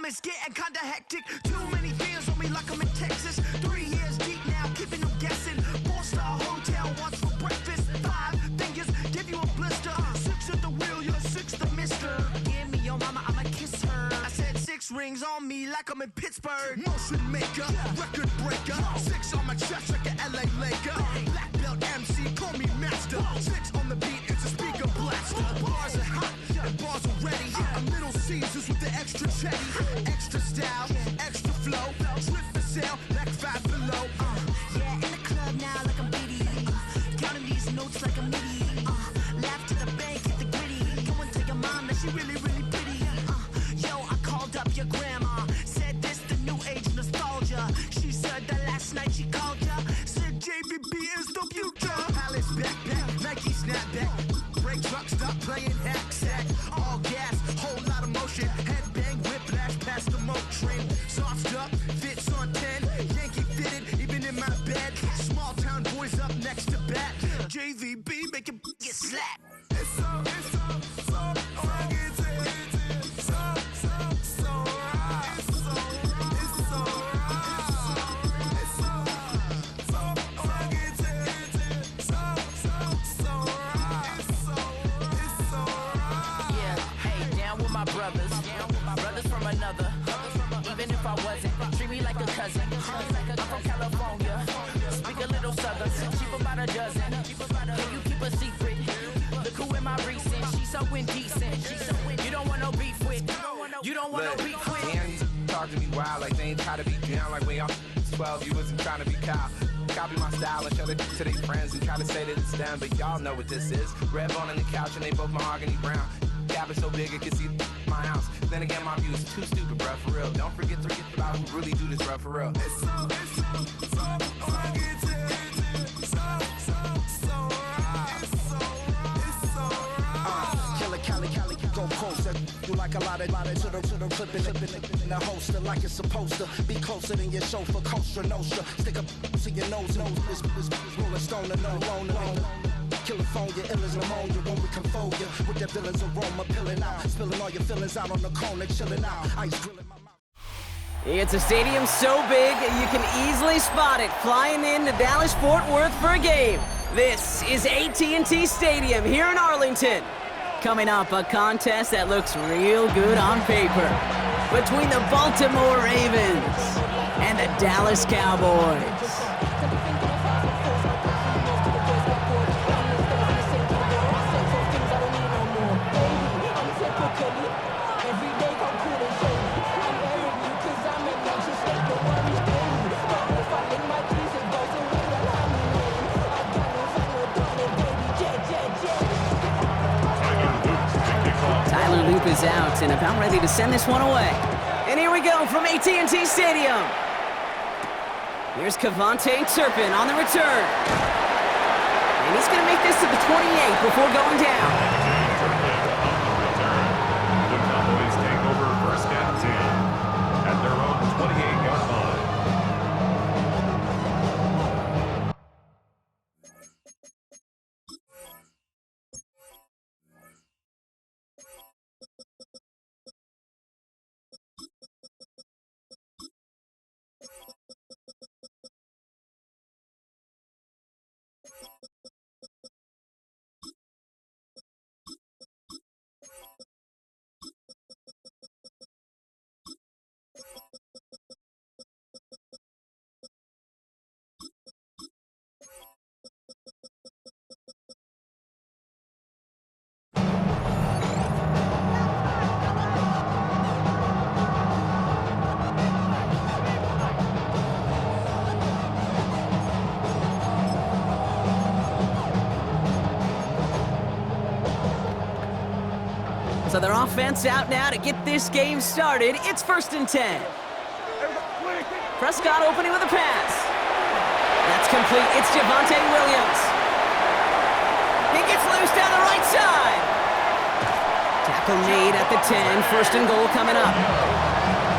It's getting kinda hectic. Too many fears on me like I'm in Texas. 3 years deep now, keeping them guessing. 4-star hotel, what's for breakfast? 5 fingers, give you a blister. 6 at the wheel, you're 6 the mister. Give me your mama, I'ma kiss her. I said 6 rings on me like I'm in Pittsburgh. Motion maker, record breaker. 6 on my chest like an LA Laker. Black belt MC, call me master. 6 on the beat, it's a speaker blaster. Bars are hot, and bars are ready. A Little Caesars with the extra chetty. Extra style, extra flow. Drip for sale, like 5 below. Yeah, in the club now like I'm Biddy. Counting these notes like a MIDI. Laugh to the bank, hit the gritty. Go and tell your mom that she really, really pretty. Yo, I called up your grandma. Said this the new age nostalgia. She said that last night she called ya. Said JVB is the future. Palace backpack, Nike snapback. Break truck, stop playing hack sack. All gas, whole lot of motion. Headbang, whiplash, past the moat train. Soft up, fits on 10. Yankee fitted, even in my bed. Small town boys up next to bat. JVB, make it get slapped. It's so rugged. Brothers from another. Even if I wasn't, treat me like a cousin. I'm from California, speak a little southern. Cheap about a dozen. Can you keep a secret? Look who in my recent. She's so indecent. You don't want no beef with. You don't want no beef with. Damn, these talk to me wild like they ain't try to be down like when y'all 12. You wasn't trying to be Kyle. Copy my style and show it to their friends and try to say that it's them, but y'all know what this is. Red bone on the couch and they both mahogany brown. Gap is so big it can see my house. Then again, my view is too stupid, bruh, for real. Don't forget about who really do this, bruh, for real. It's so Cali, go closer. You like a lot of to the clipping in the holster like it's supposed to be closer than your chauffeur, Costa Nostra. Stick up to your nose, this rolling stone and no loner. California, ill as pneumonia when we confold you with that villain's aroma, pilling out, spilling all your feelings out on the corner, chilling out, ice grilling my mouth. It's a stadium so big you can easily spot it flying into Dallas-Fort Worth for a game. This is AT&T Stadium here in Arlington. Coming up, a contest that looks real good on paper between the Baltimore Ravens and the Dallas Cowboys. Loop is out and about ready to send this one away. And here we go from AT&T Stadium. Here's Kevontae Turpin on the return. And he's going to make this to the 28 before going down. So their offense out now to get this game started. It's 1st and 10. Prescott opening with a pass. That's complete. It's Javonte Williams. He gets loose down the right side. Tackle made at the 10. 1st and goal coming up.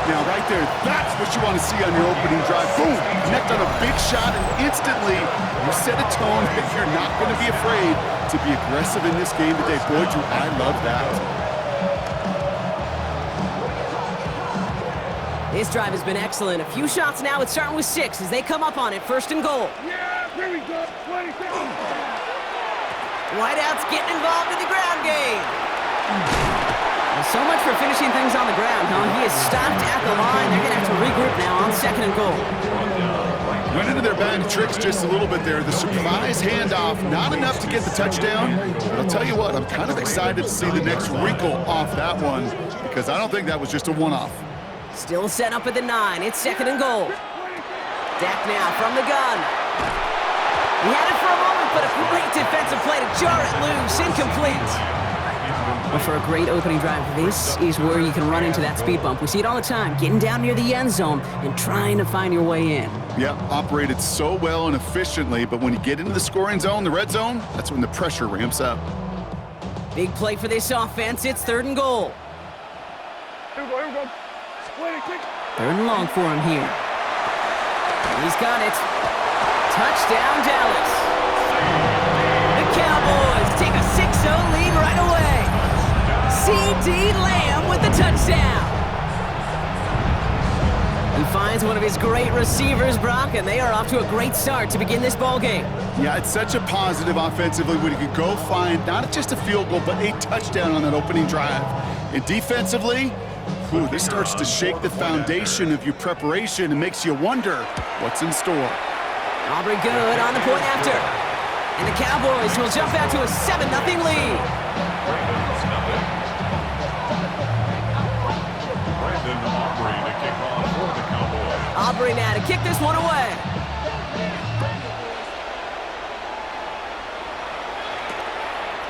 Now, right there, that's what you want to see on your opening drive. Boom! Connect on a big shot, and instantly you set a tone that you're not going to be afraid to be aggressive in this game today. Boy, do I love that. This drive has been excellent. A few shots now. It's starting with 6 as they come up on it. 1st and goal. Yeah, here we go. 20 seconds. Whiteout's getting involved in the ground game. Well, so much for finishing things on the ground, huh? He is stopped at the line. They're going to have to regroup now on 2nd and goal. Went into their bag of tricks just a little bit there. The surprise handoff, not enough to get the touchdown. But I'll tell you what, I'm kind of excited to see the next wrinkle off that one because I don't think that was just a one-off. Still set up at the 9. It's 2nd and goal. Dak now from the gun. He had it for a moment, but a great defensive play to jar it loose. Incomplete. Well, for a great opening drive, this is where you can run into that speed bump. We see it all the time, getting down near the end zone and trying to find your way in. Yeah, operated so well and efficiently, but when you get into the scoring zone, the red zone, that's when the pressure ramps up. Big play for this offense. It's 3rd and goal. Here we go. 20, 3rd and long for him here. He's got it. Touchdown, Dallas. The Cowboys take a 6-0 lead right away. C.D. Lamb with the touchdown. He finds one of his great receivers, Brock, and they are off to a great start to begin this ball game. Yeah, it's such a positive offensively when you can go find not just a field goal, but a touchdown on that opening drive. And defensively, this starts to shake the foundation of your preparation and makes you wonder what's in store. Aubrey good on the point after. And the Cowboys will jump out to a 7-0 lead. Aubrey now to kick this one away.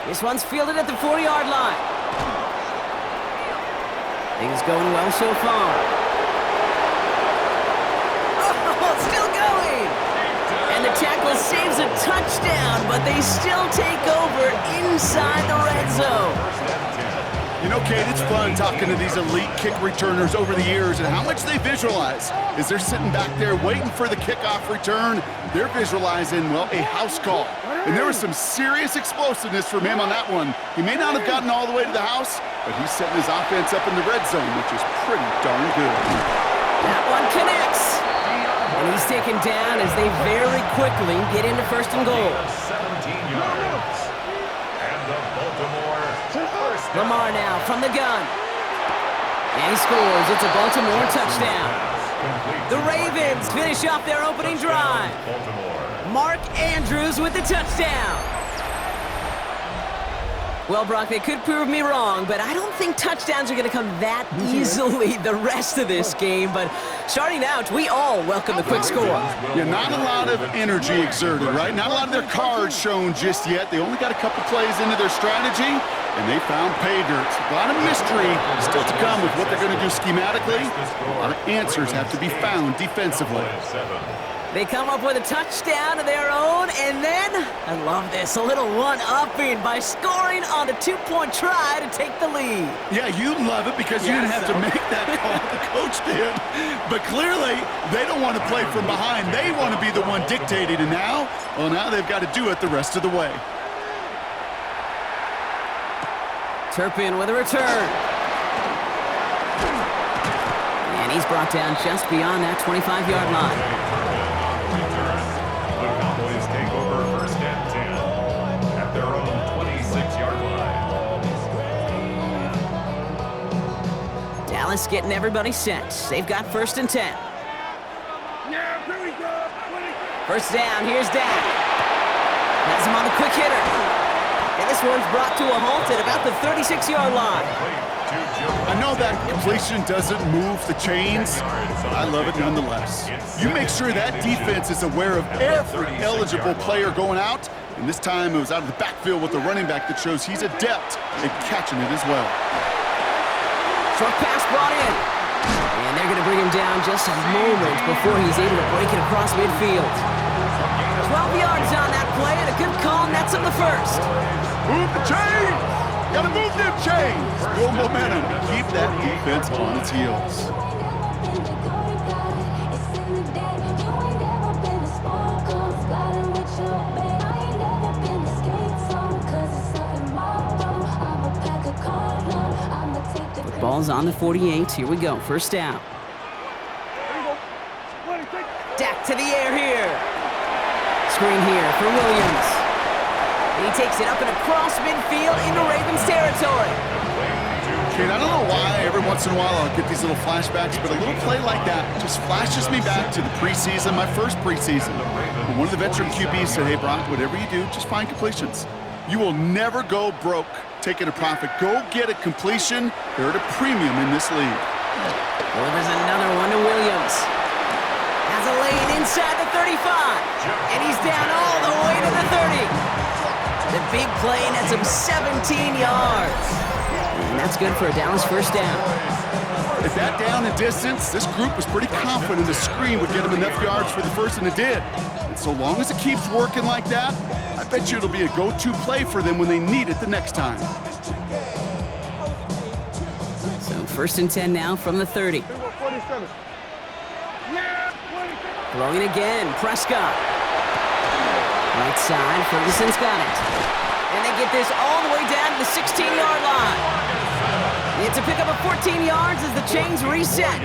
This one's fielded at the 40-yard line. Things going well so far. Oh, still going! And the tackle saves a touchdown, but they still take over inside the red zone. You know, Kate, it's fun talking to these elite kick returners over the years and how much they visualize. As they're sitting back there waiting for the kickoff return, they're visualizing, well, a house call. And there was some serious explosiveness from him on that one. He may not have gotten all the way to the house, but he's setting his offense up in the red zone, which is pretty darn good. That one connects. And he's taken down as they very quickly get into 1st and goal. 17 yards. And the Baltimore first down. Lamar now from the gun. And he scores. It's a Baltimore touchdown. The Ravens finish off their opening drive. Mark Andrews with the touchdown. Well, Brock, they could prove me wrong, but I don't think touchdowns are going to come that easily the rest of this game. But starting out, we all welcome the quick score. Yeah, not a lot of energy exerted, right? Not a lot of their cards shown just yet. They only got a couple plays into their strategy, and they found pay dirt. A lot of mystery still to come with what they're going to do schematically. A lot of answers have to be found defensively. They come up with a touchdown of their own, and then, I love this, a little one-upping by scoring on a two-point try to take the lead. Yeah, you love it because you didn't have to make that call. The coach did. But clearly, they don't want to play from behind. They want to be the one dictating, and now they've got to do it the rest of the way. Turpin with a return. And he's brought down just beyond that 25-yard line. Take over 1st and 10 at their own 26-yard line. Dallas getting everybody set. They've got 1st and 10. Yeah, here we go. 1st down, here's Dak. Has him on the quick hitter. And this one's brought to a halt at about the 36-yard line. I know that completion doesn't move the chains, but I love it nonetheless. You make sure that defense is aware of every eligible player going out, And this time it was out of the backfield with the running back that shows he's adept at catching it as well. Short pass brought in. And they're going to bring him down just a moment before he's able to break it across midfield. 12 yards on that play, and a good call nets him the first. Move the chains! Gotta move them chains! Build momentum. Keep that defense on its heels. Ball's on the 48. Here we go. First down. Dak to the air here. Screen here for Williams. He takes it up and across midfield into Ravens territory. Kid, I don't know why every once in a while I'll get these little flashbacks, but a little play like that just flashes me back to the preseason, my first preseason. And one of the veteran QBs said, hey, Brock, whatever you do, just find completions. You will never go broke taking a profit. Go get a completion. They're at a premium in this league. Delivers another one to Williams. Has a lane inside the 35. And he's down all the way to the 30. The big play nets him 17 yards. And that's good for a Dallas first down. At that down and distance, this group was pretty confident the screen would get him enough yards for the first, and it did. And so long as it keeps working like that, I bet you it'll be a go-to play for them when they need it the next time. So first and 10 now from the 30. Throwing again, Prescott. Right side, Ferguson's got it. And they get this all the way down to the 16-yard line. It's a pickup of 14 yards as the chains reset.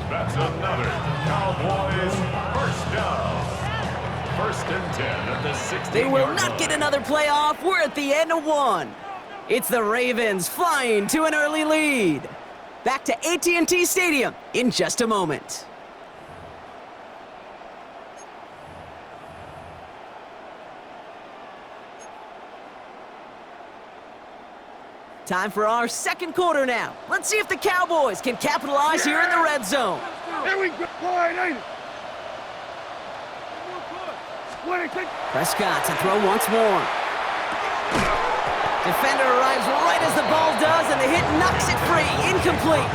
That's another Cowboys first down. First and 10 at the 16-yard line. They will not get another play off. We're at the end of one. It's the Ravens flying to an early lead. Back to AT&T Stadium in just a moment. Time for our second quarter now. Let's see if the Cowboys can capitalize here in the red zone. Here we go. Prescott to throw once more. Defender arrives right as the ball does, and the hit knocks it free. Incomplete.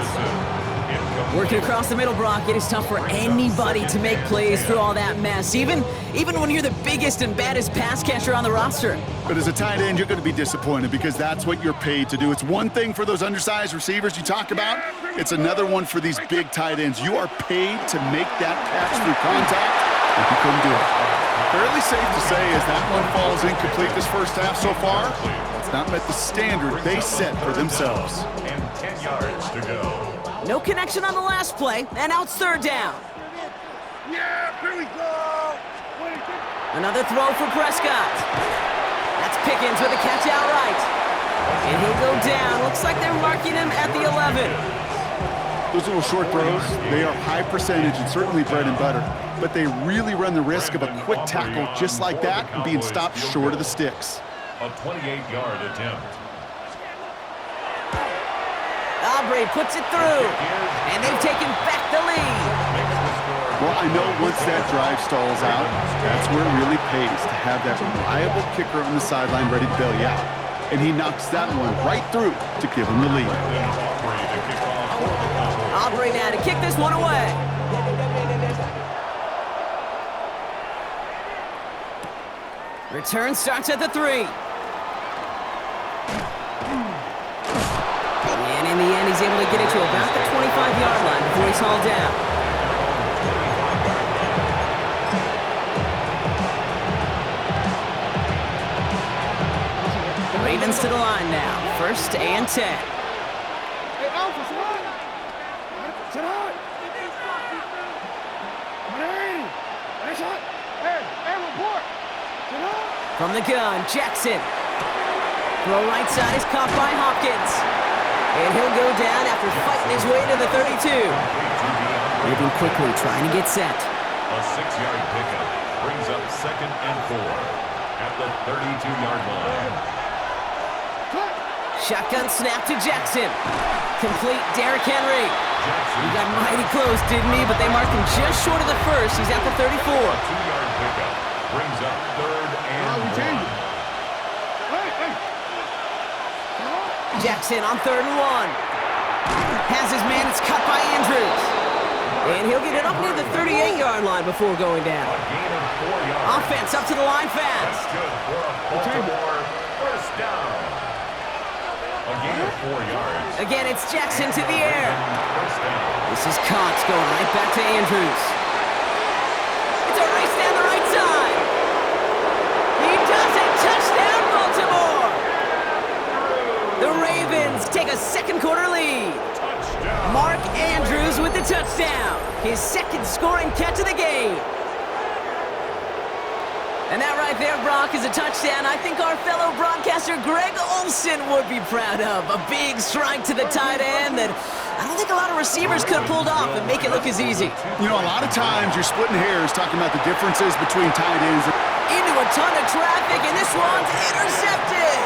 Working across the middle, Brock, it is tough for anybody to make plays through all that mess, even when you're the biggest and baddest pass catcher on the roster. But as a tight end, you're going to be disappointed because that's what you're paid to do. It's one thing for those undersized receivers you talk about. It's another one for these big tight ends. You are paid to make that catch through contact, and you couldn't do it. Fairly safe to say as that one falls incomplete this first half so far, it's not met the standard they set for themselves. And 10 yards to go. No connection on the last play, and now it's third down. Yeah, here we go. Another throw for Prescott. That's Pickens with a catch outright. And he'll go down. Looks like they're marking him at the 11. Those little short throws, they are high percentage and certainly bread and butter, but they really run the risk of a quick tackle just like that and being stopped short of the sticks. A 28-yard attempt. Aubrey puts it through, and they've taken back the lead. Well, I know once that drive stalls out, that's where it really pays to have that reliable kicker on the sideline ready to bail you out. And he knocks that one right through to give him the lead. Aubrey now to kick this one away. Return starts at the 3. And in the end, he's able to get it to about the 25-yard line before he's hauled down. The Ravens to the line now. First and 10. Hey, Alpha, sit on. Sit on. Hey, nice shot. Hey, report. Sit on. From the gun, Jackson. Throw right side is caught by Hopkins. And he'll go down after fighting his way to the 32. Moving quickly, trying to get set. A 6-yard pickup brings up second and 4 at the 32-yard line. Shotgun snap to Jackson. Complete Derrick Henry. He got mighty close, didn't he? But they marked him just short of the first. He's at the 34. 2-yard pickup brings up third and 9. Jackson on 3rd and 1. Has his man, it's cut by Andrews. And he'll get it up near the 38-yard line before going down. A gain of 4 yards. Offense up to the line fast. That's good for a Baltimore first down. A gain of 4 yards. Again, it's Jackson to the air. First down. This is Cox going right back to Andrews. It's a race down the right side. He does it. Touchdown, Baltimore. The Ravens take a second quarter lead. Touchdown. Mark Andrews with the touchdown. His second scoring catch of the game. And that right there, Brock, is a touchdown I think our fellow broadcaster Greg Olson would be proud of. A big strike to the tight end that I don't think a lot of receivers could have pulled off and make it look as easy. You know, a lot of times you're splitting hairs talking about the differences between tight ends. Into a ton of traffic, and this one's intercepted.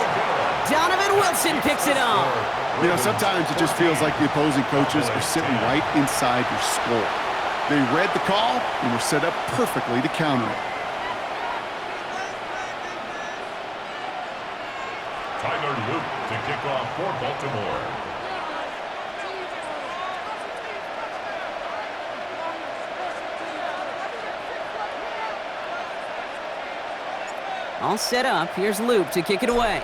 Donovan Wilson picks it up. You know, sometimes it just feels like the opposing coaches are sitting right inside your skull. They read the call and were set up perfectly to counter it. Tyler Luke to kick off for Baltimore. All set up. Here's Luke to kick it away.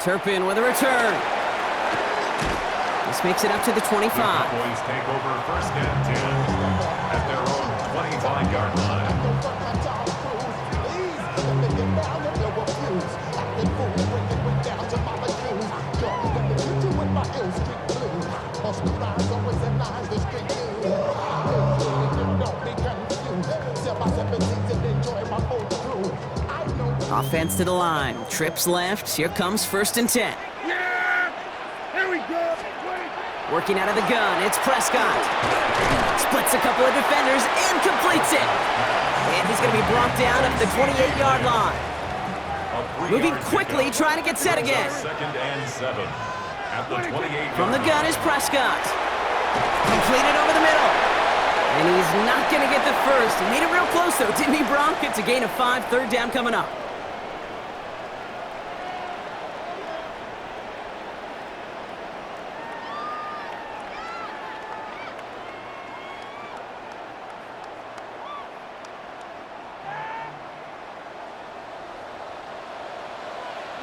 Turpin with a return. This makes it up to the 25. The Cowboys take over first and 10 at their own 25-yard line. Offense to the line. Trips left. Here comes 1st and 10. Yeah! Here we go! Working out of the gun. It's Prescott. Splits a couple of defenders and completes it. And he's going to be brought down at the 28-yard line. Moving quickly, trying to get set again. 2nd and 7 at the 28. From the gun is Prescott. Completed over the middle. And he's not going to get the first. He made it real close, though, didn't he, Brock? It's a gain of 5, 3rd down coming up.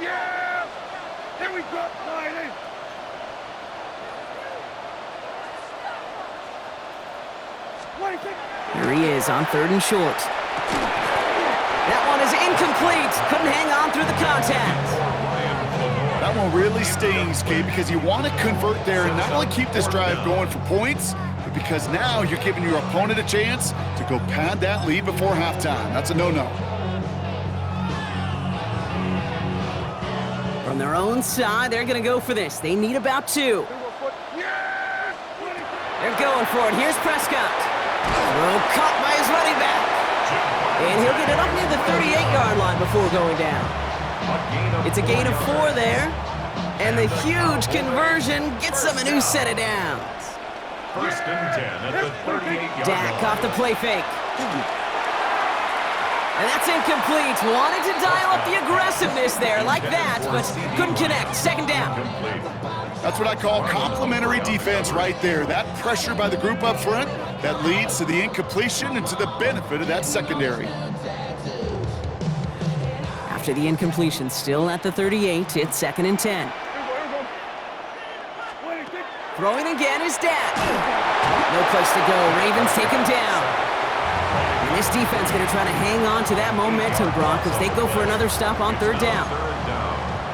Yeah! Here we go, Friday! Here he is on 3rd and short. That one is incomplete. Couldn't hang on through the contact. That one really stings, Kate, because you want to convert there and not only keep this drive going for points, but because now you're giving your opponent a chance to go pad that lead before halftime. That's a no-no. From their own side, they're going to go for this. They need about 2. They're going for it. Here's Prescott. Throw caught by his running back. And he'll get it up near the 38-yard line before going down. It's a gain of 4 there. And the huge conversion gets them a new set of downs. 1st and 10 at the 38-yard Dak line. off the play fake. And that's incomplete. Wanted to dial up the aggressiveness there like that, but couldn't connect. 2nd down. That's what I call complimentary defense right there. That pressure by the group up front, that leads to the incompletion and to the benefit of that secondary. After the incompletion, still at the 38, it's 2nd and 10. Throwing again is Dak. No place to go. Ravens take him down. And this defense going to try to hang on to that momentum, Brock, as they go for another stop on 3rd down.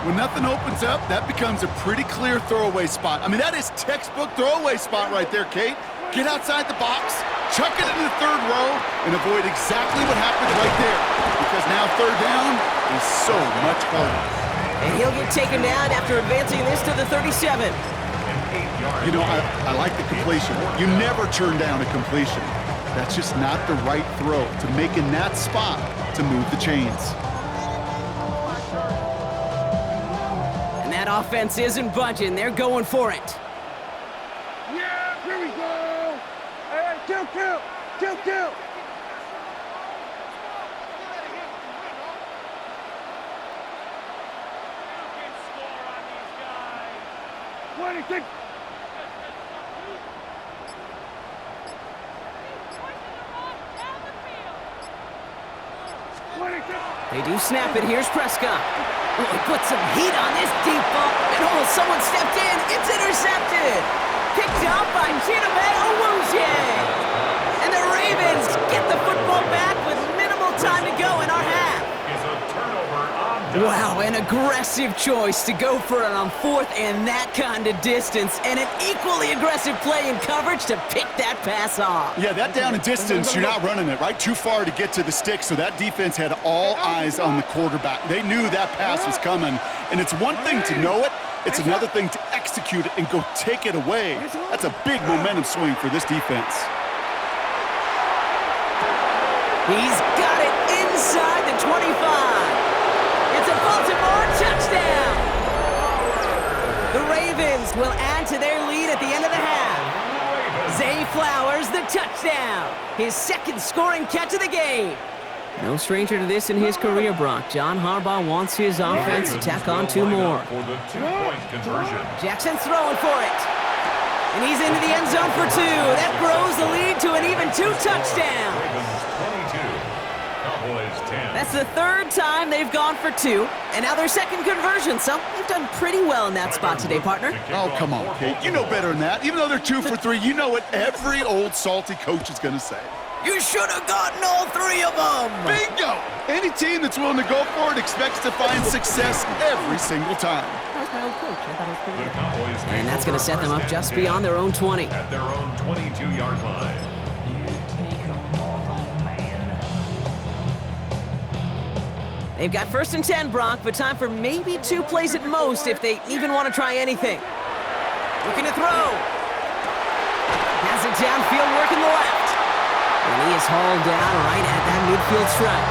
When nothing opens up, that becomes a pretty clear throwaway spot. I mean, that is textbook throwaway spot right there, Kate. Get outside the box, chuck it into the 3rd row, and avoid exactly what happened right there. Because now 3rd down is so much harder. And he'll get taken down after advancing this to the 37. You know, I like the completion. You never turn down a completion. That's just not the right throw to make in that spot to move the chains. And that offense isn't budging. They're going for it. Yeah, here we go! Hey, kill! 26. They do snap it. Here's Prescott. Oh, he put some heat on this deep ball. And oh, someone stepped in. It's intercepted. Picked up by Chidobe Awuzie. And the Ravens get the football back with minimal time to go in our half. Is a turnover on down. Wow, an aggressive choice to go for it on fourth and that kind of distance. And an equally aggressive play in coverage to pick that pass off. Yeah, that down and distance, you're not running it, right? Too far to get to the stick, so that defense had all eyes on the quarterback. They knew that pass was coming, and it's one thing to know it, it's another thing to execute it and go take it away. That's a big momentum swing for this defense. He's got it inside the 25. It's a Baltimore touchdown. The Ravens will add to their lead at the end of the half. Zay Flowers, the touchdown. His second scoring catch of the game. No stranger to this in his career, Brock. John Harbaugh wants his offense to tack on 2 more. For the 2-point conversion. Jackson's throwing for it. And he's into the end zone for 2. That grows the lead to an even 2 touchdowns. Ravens 22, Cowboys 10. That's the 3rd time they've gone for 2, and now their second conversion, so they've done pretty well in that spot today, partner. Oh, come on, Kate. You know better than that. Even though they're 2 for 3, you know what every old salty coach is going to say. You should have gotten all 3 of them. Bingo! Any team that's willing to go for it expects to find success every single time. The Cowboys And that's going to set them up just beyond their own 20. at their own 22-yard line. They've got 1st and 10, Brock, but time for maybe 2 plays at most if they even want to try anything. Looking to throw. Has it downfield, working the left. And he is hauled down right at that midfield stripe.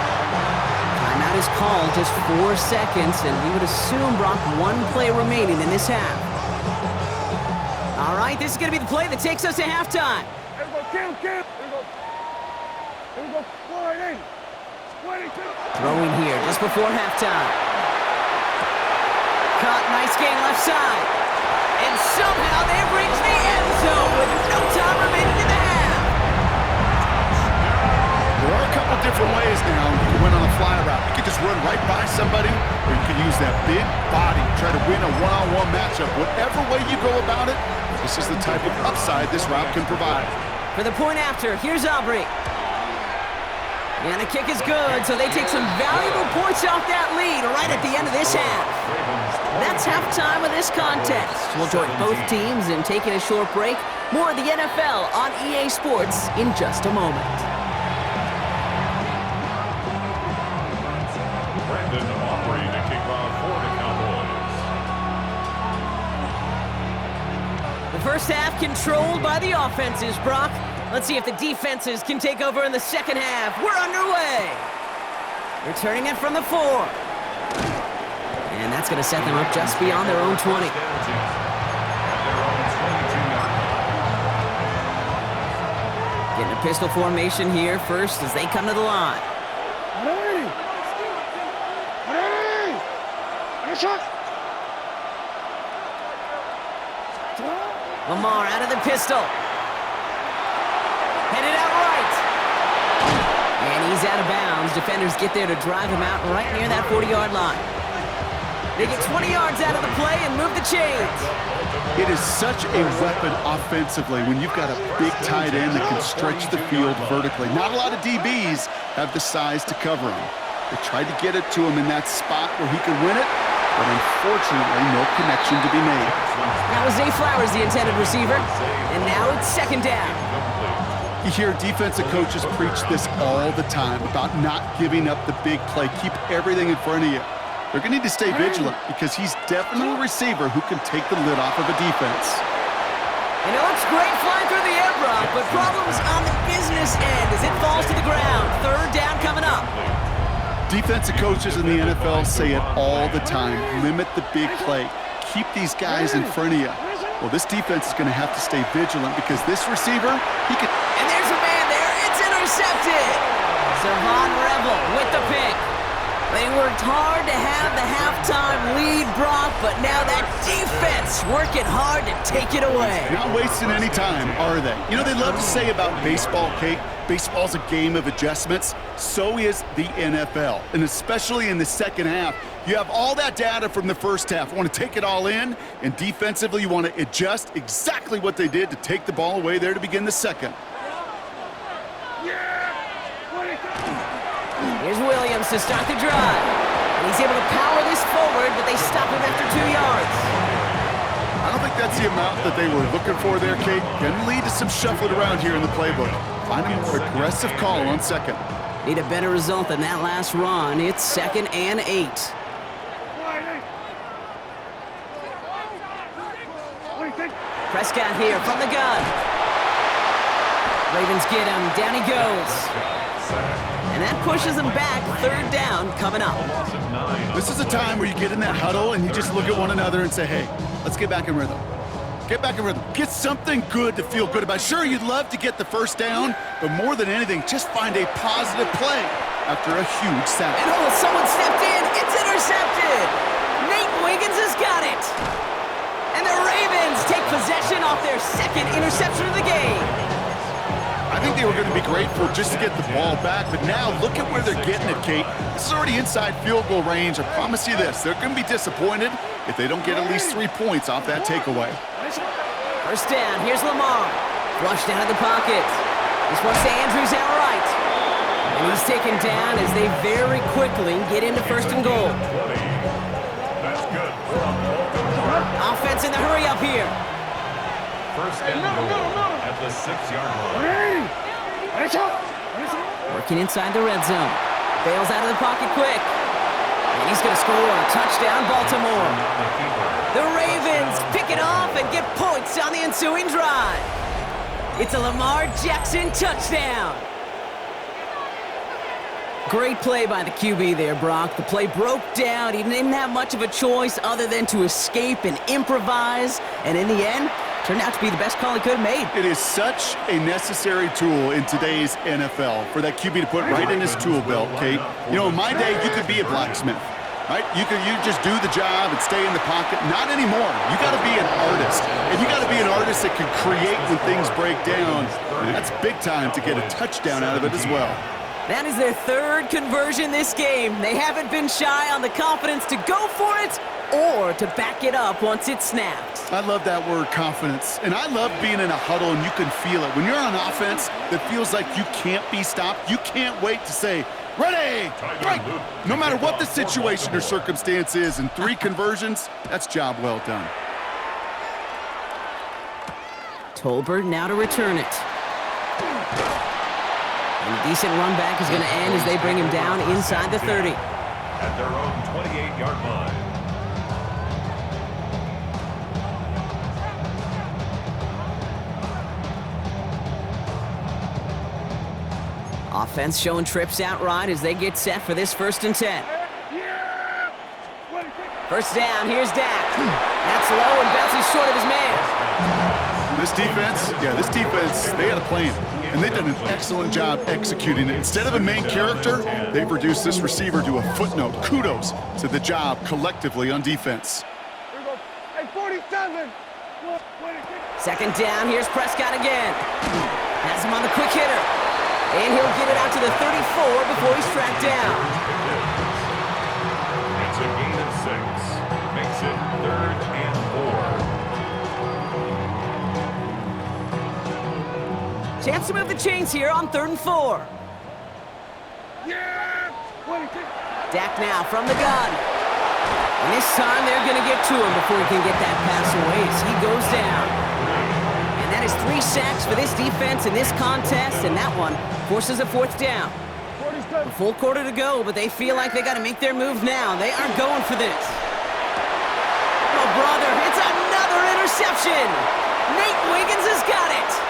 Timeout is called, just 4 seconds, and we would assume, Brock, 1 play remaining in this half. All right, this is going to be the play that takes us to halftime. Here we go, Kim. Here we go. Here we go. Slide in. 22. Throwing here just before halftime. Caught, nice gain left side. And somehow they've reached the end zone with no time remaining in the half. There are a couple different ways now. You can win on a fly route. You can just run right by somebody, or you can use that big body, try to win a one-on-one matchup. Whatever way you go about it, this is the type of upside this route can provide. For the point after, here's Aubrey. And the kick is good, so they take some valuable points off that lead right at the end of this half. That's halftime of this contest. We'll join both teams in taking a short break. More of the NFL on EA Sports in just a moment. Brandon Aubrey to kick off for the Cowboys. The first half controlled by the offenses, Brock. Let's see if the defenses can take over in the second half. We're underway. Returning it from the 4. And that's going to set them up just beyond their own 20. At their own 22-yard line. Getting a pistol formation here first as they come to the line. Ready. Ready. And a shot. Lamar out of the pistol. Headed out right. And he's out of bounds. Defenders get there to drive him out right near that 40-yard line. They get 20 yards out of the play and move the chains. It is such a weapon offensively when you've got a big tight end that can stretch the field vertically. Not a lot of DBs have the size to cover him. They tried to get it to him in that spot where he could win it, but unfortunately, no connection to be made. That was Zay Flowers, the intended receiver, and now it's second down. You hear defensive coaches preach this all the time about not giving up the big play. Keep everything in front of you. They're going to need to stay vigilant because he's definitely a receiver who can take the lid off of a defense. And it looks great flying through the air, Brock, but problems on the business end as it falls to the ground. Third down coming up. Defensive coaches in the NFL say it all the time. Limit the big play. Keep these guys in front of you. Well, this defense is going to have to stay vigilant because this receiver, he could... And there's a man there. It's intercepted. Savon Rebel with the pick. They worked hard to have the halftime lead, Brock, but now that defense working hard to take it away. Not wasting any time, are they? You know, they love to say about baseball, Kate, baseball's a game of adjustments. So is the NFL, and especially in the second half. You have all that data from the first half. You want to take it all in, and defensively you want to adjust exactly what they did to take the ball away there to begin the second. Here's Williams to start the drive. And he's able to power this forward, but they stop him after 2 yards. I don't think that's the amount that they were looking for there, Kate. Can lead to some shuffling around here in the playbook. Find a more aggressive call on second. Need a better result than that last run. It's 2nd and 8. Prescott here from the gun. Ravens get him. Down he goes. And that pushes them back. 3rd down coming up. This is a time where you get in that huddle and you just look at one another and say, hey, let's get back in rhythm. Get back in rhythm. Get something good to feel good about. Sure, you'd love to get the first down, but more than anything, just find a positive play after a huge sack. And oh, someone stepped in. It's intercepted. Nate Wiggins has got it. And the Ravens take possession off their 2nd interception of the game. I think they were going to be grateful just to get the ball back, but now look at where they're getting it, Kate. This is already inside field goal range. I promise you this, they're going to be disappointed if they don't get at least 3 points off that takeaway. First down, here's Lamar. Flushed out of the pocket. This one's to Andrews out right. And he's taken down as they very quickly get into 1st and goal. That's good. Offense in the hurry up here. 1st and goal at the 6-yard line. Working inside the red zone. Bails out of the pocket quick. And he's going to score. Touchdown, Baltimore. The Ravens pick it off and get points on the ensuing drive. It's a Lamar Jackson touchdown. Great play by the QB there, Brock. The play broke down. He didn't have much of a choice other than to escape and improvise. And in the end, turned out to be the best call he could have made. It is such a necessary tool in today's NFL for that QB to put right in his tool belt, Kate. You know, in my day, you could be a blacksmith, right? You just do the job and stay in the pocket. Not anymore. You got to be an artist. And you got to be an artist that can create when things break down. And that's big time to get a touchdown out of it as well. That is their 3rd conversion this game. They haven't been shy on the confidence to go for it or to back it up once it's snapped. I love that word, confidence. And I love being in a huddle and you can feel it. When you're on offense, that feels like you can't be stopped. You can't wait to say, ready, break. No matter what the situation or circumstance is, in 3 conversions, that's job well done. Tolbert now to return it. And a decent run back is going to end as they bring him down inside the 30. At their own 28-yard line. Offense showing trips out right as they get set for this 1st and 10. First down, here's Dak. That's low and bounces short of his man. This defense, they had a plan. And they've done an excellent job executing it. Instead of a main character, they've reduced this receiver to a footnote. Kudos to the job collectively on defense. Hey, 47. 2nd down, here's Prescott again. Has him on the quick hitter. And he'll get it out to the 34 before he's tracked down. It's a gain of 6. Makes it 3rd and 4. Chance to move the chains here on 3rd and 4. Dak now from the gun. And this time they're going to get to him before he can get that pass away as he goes down. And that is 3 sacks for this defense in this contest, and that one forces a 4th down. A full quarter to go, but they feel like they got to make their move now. They are going for this. Oh, brother, it's another interception. Nate Wiggins has got it.